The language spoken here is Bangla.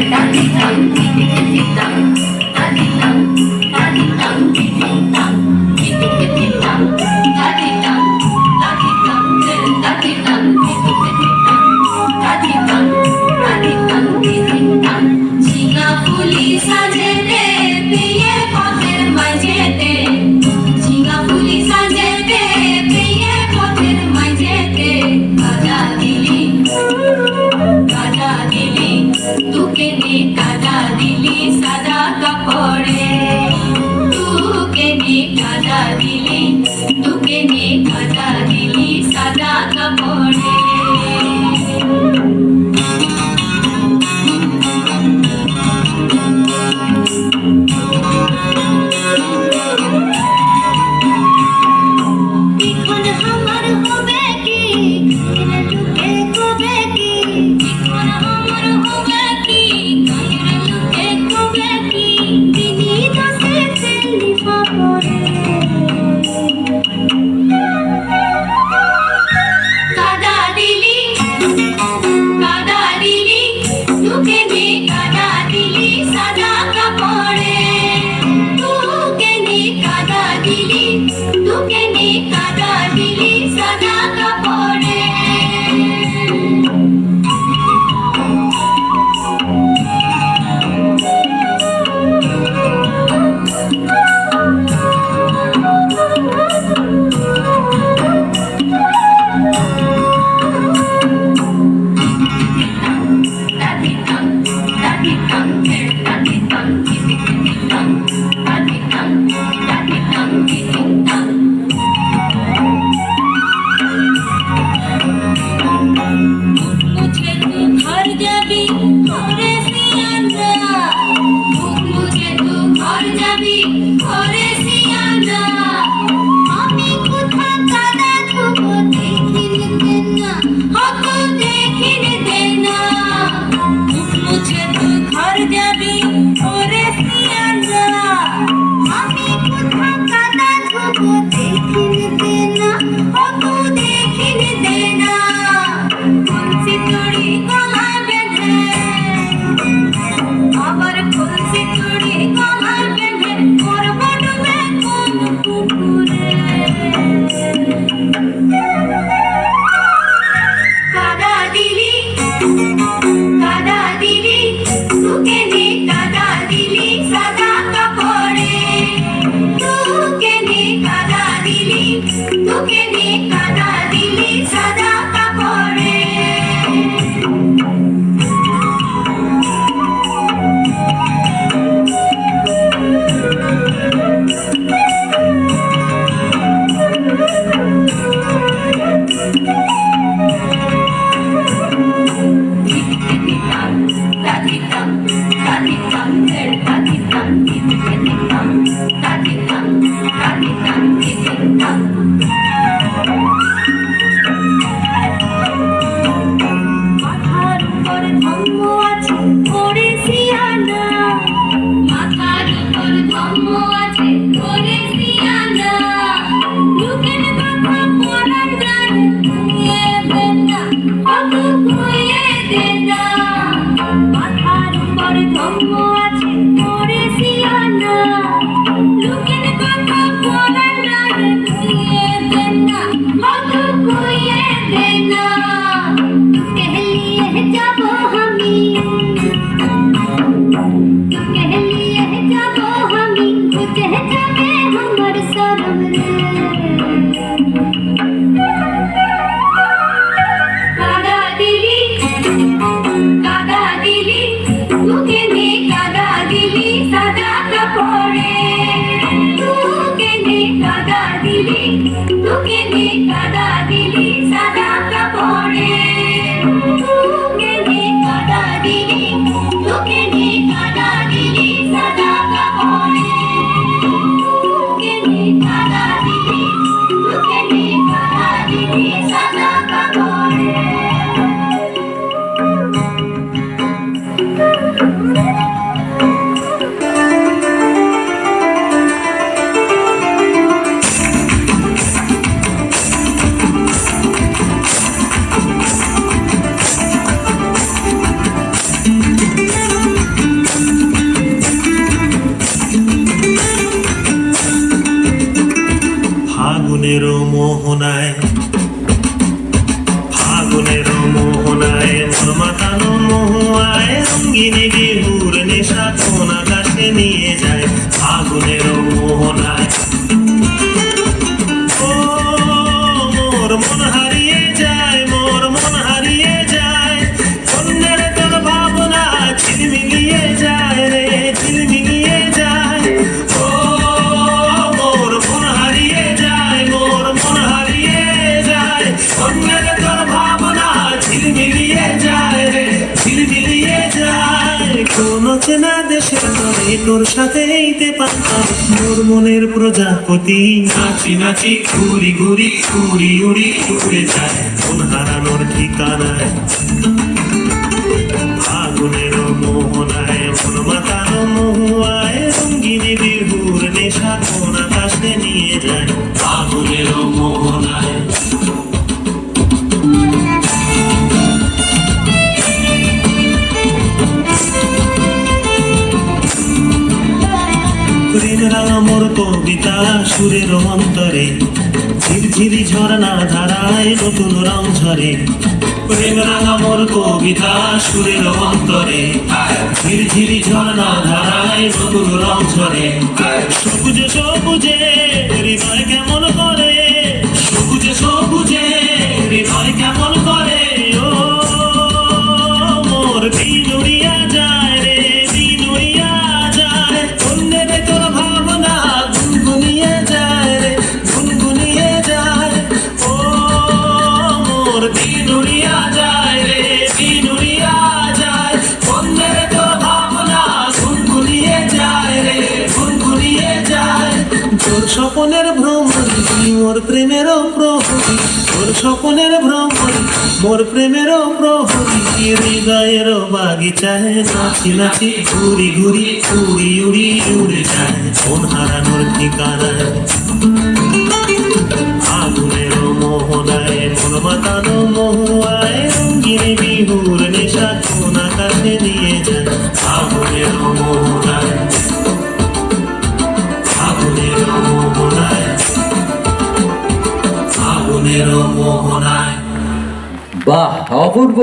Look at me, কোন চেনা দেশের তরে তোর সাথে এইতে পারতাম মোর মনের প্রজাপতি। নাচি নাচি ঘুরি ঘুরি উড়ি উড়ি উড়ে যায় মন হারানোর ঠিকানায়। আগুনের মোহনায় মন মাতানো মহুয়ায় রঙ্গিনী বিহুর নেশা কোন আকাশে নিয়ে যায়। আগুনের মোহনায় মোর কবিতা সুরের অন্তরে ঝিরঝিরি ঝর্ণা ধারায় নতুন রং ঝরে। প্রেম রাঙা মোর কবিতা সুরের অন্তরে ঝিরঝিরি ঝর্ণা ধারায় নতুন রং ঝরে। সবুজে সবুজে হৃদয় কেমন করে, সবুজে সবুজে হৃদয় কেমন করে। ও মোর দিন উড়িয়া যায় রে, দিন উড়িয়া যায়। অন্যের তোর ভাবনা গুনগুনিয়ে যায় রে, গুনগুনিয়ে যায়। ও মোর দিন উড়িয়া যায় রে, দিন উড়িয়া যায়। অন্যের তোর ভাবনা গুনগুনিয়ে যায় রে, গুনগুনিয়ে যায়। তোর স্বপনের ভ্রমণ মোর প্রেমেরও প্রহরী, তোর স্বপনের ভ্রমণ মোর প্রেমেরও প্রহরী। হৃদয়ের বাগিচায় নাচি নাচি ঘুরি ঘুরি উড়ি উড়ি উড়ে যায় মন হারানোর ঠিকানায়। আগুনের মোহনায় মন মাতানো মহুয়ায় রঙ্গিনী বিহুর নেশা কোন আকাশে নিয়ে যায়। আগুনের মোহনায়, আগুনের মোহনায়, আগুনের মোহনায়। বাহ, অপূর্ব।